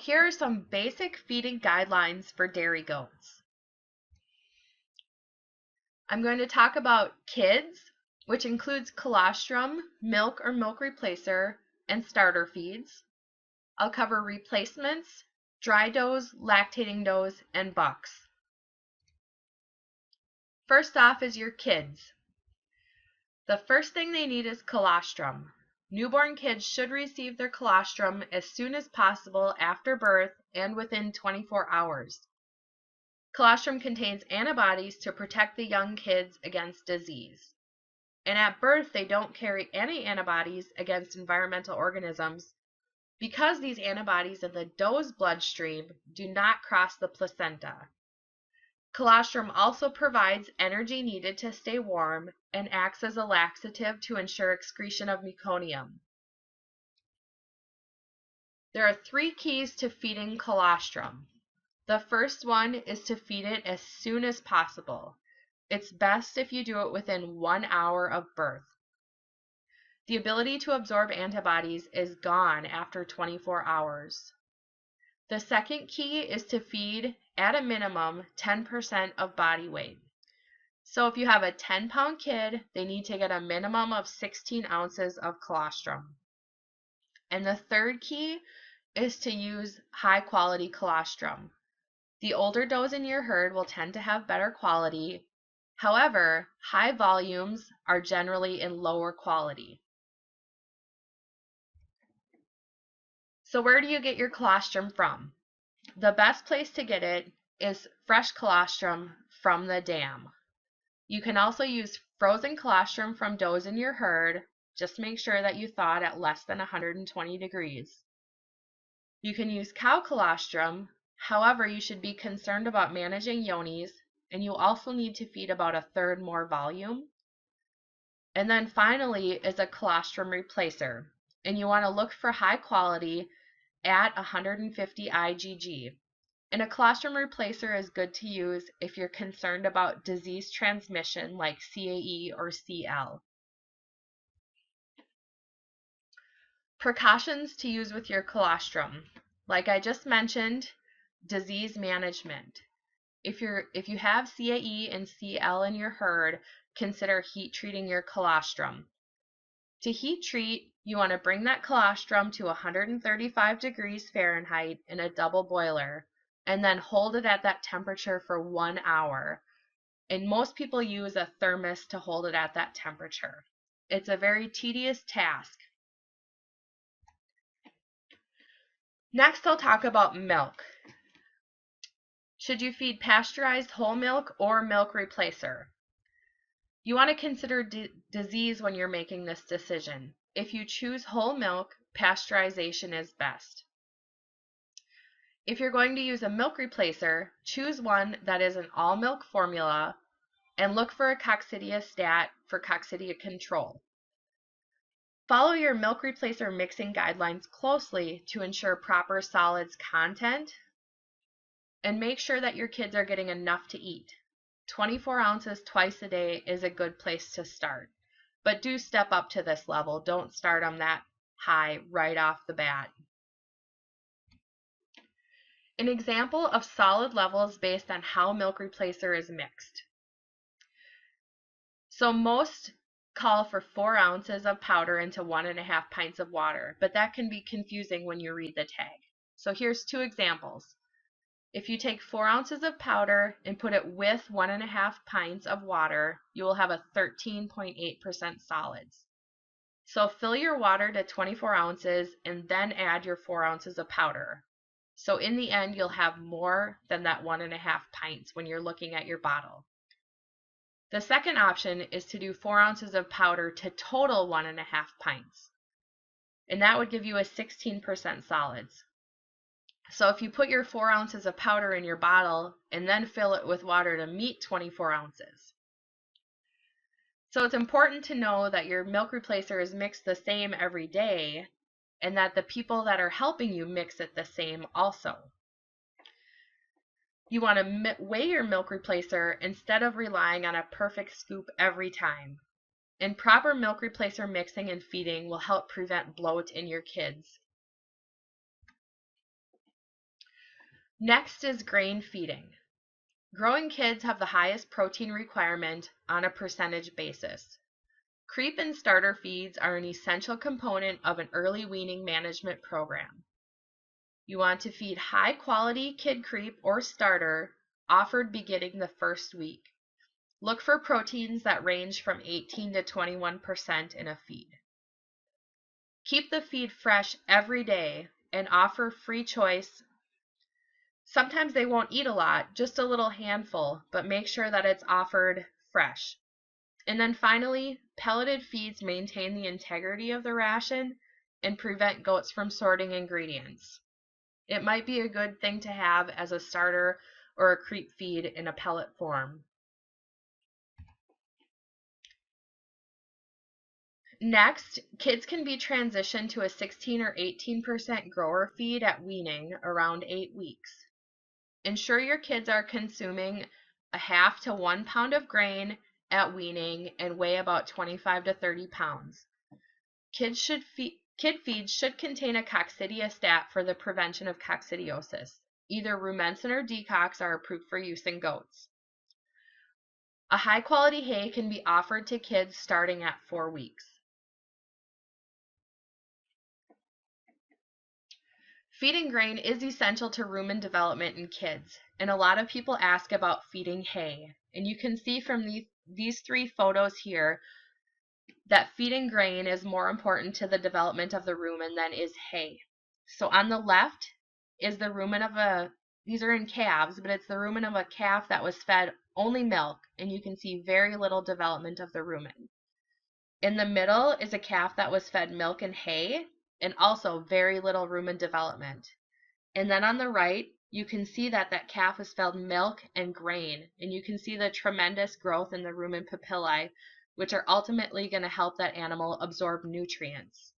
Here are some basic feeding guidelines for dairy goats. I'm going to talk about kids, which includes colostrum, milk or milk replacer, and starter feeds. I'll cover replacements, dry does, lactating does, and bucks. First off is your kids. The first thing they need is colostrum. Newborn kids should receive their colostrum as soon as possible after birth and within 24 hours. Colostrum contains antibodies to protect the young kids against disease. And at birth, they don't carry any antibodies against environmental organisms because these antibodies in the doe's bloodstream do not cross the placenta. Colostrum also provides energy needed to stay warm and acts as a laxative to ensure excretion of meconium. There are 3 keys to feeding colostrum. The first one is to feed it as soon as possible. It's best if you do it within 1 hour of birth. The ability to absorb antibodies is gone after 24 hours. The second key is to feed at a minimum 10% of body weight. So if you have a 10-pound kid, they need to get a minimum of 16 ounces of colostrum. And the third key is to use high-quality colostrum. The older does in your herd will tend to have better quality. However, high volumes are generally in lower quality. So where do you get your colostrum from? The best place to get it is fresh colostrum from the dam. You can also use frozen colostrum from does in your herd. Just make sure that you thaw it at less than 120 degrees. You can use cow colostrum. However, you should be concerned about managing yonis, and you also need to feed about 1/3 more volume. And then finally is a colostrum replacer, and you want to look for high quality at 150 IgG. And a colostrum replacer is good to use if you're concerned about disease transmission like CAE or CL. Precautions to use with your colostrum. Like I just mentioned, disease management. If you have CAE and CL in your herd, consider heat treating your colostrum. To heat treat, you want to bring that colostrum to 135 degrees Fahrenheit in a double boiler and then hold it at that temperature for 1 hour. And most people use a thermos to hold it at that temperature. It's a very tedious task. Next, I'll talk about milk. Should you feed pasteurized whole milk or milk replacer? You want to consider disease when you're making this decision. If you choose whole milk, pasteurization is best. If you're going to use a milk replacer, choose one that is an all-milk formula and look for a coccidiostat for coccidia control. Follow your milk replacer mixing guidelines closely to ensure proper solids content, and make sure that your kids are getting enough to eat. 24 ounces twice a day is a good place to start, but do step up to this level. Don't start them that high right off the bat. An example of solid levels based on how milk replacer is mixed. So most call for 4 ounces of powder into 1.5 pints of water, but that can be confusing when you read the tag. So here's 2 examples. If you take 4 ounces of powder and put it with 1.5 pints of water, you will have a 13.8% solids. So fill your water to 24 ounces and then add your 4 ounces of powder. So in the end, you'll have more than that 1.5 pints when you're looking at your bottle. The second option is to do 4 ounces of powder to total 1.5 pints. And that would give you a 16% solids. So if you put your 4 ounces of powder in your bottle and then fill it with water to meet 24 ounces. So it's important to know that your milk replacer is mixed the same every day and that the people that are helping you mix it the same also. You want to weigh your milk replacer instead of relying on a perfect scoop every time. And proper milk replacer mixing and feeding will help prevent bloat in your kids. Next is grain feeding. Growing kids have the highest protein requirement on a percentage basis. Creep and starter feeds are an essential component of an early weaning management program. You want to feed high-quality kid creep or starter offered beginning the first week. Look for proteins that range from 18 to 21% in a feed. Keep the feed fresh every day and offer free choice. Sometimes they won't eat a lot, just a little handful, but make sure that it's offered fresh. And then finally, pelleted feeds maintain the integrity of the ration and prevent goats from sorting ingredients. It might be a good thing to have as a starter or a creep feed in a pellet form. Next, kids can be transitioned to a 16 or 18% grower feed at weaning around 8 weeks. Ensure your kids are consuming a half to 1 pound of grain at weaning and weigh about 25 to 30 pounds. Kid feeds should contain a coccidiostat for the prevention of coccidiosis. Either Rumensin or Decox are approved for use in goats. A high-quality hay can be offered to kids starting at 4 weeks. Feeding grain is essential to rumen development in kids, and a lot of people ask about feeding hay. And you can see from these 3 photos here that feeding grain is more important to the development of the rumen than is hay. So on the left is the rumen of these are in calves, but it's the rumen of a calf that was fed only milk, and you can see very little development of the rumen. In the middle is a calf that was fed milk and hay, and also very little rumen development. And then on the right, you can see that calf was fed milk and grain, and you can see the tremendous growth in the rumen papillae, which are ultimately going to help that animal absorb nutrients.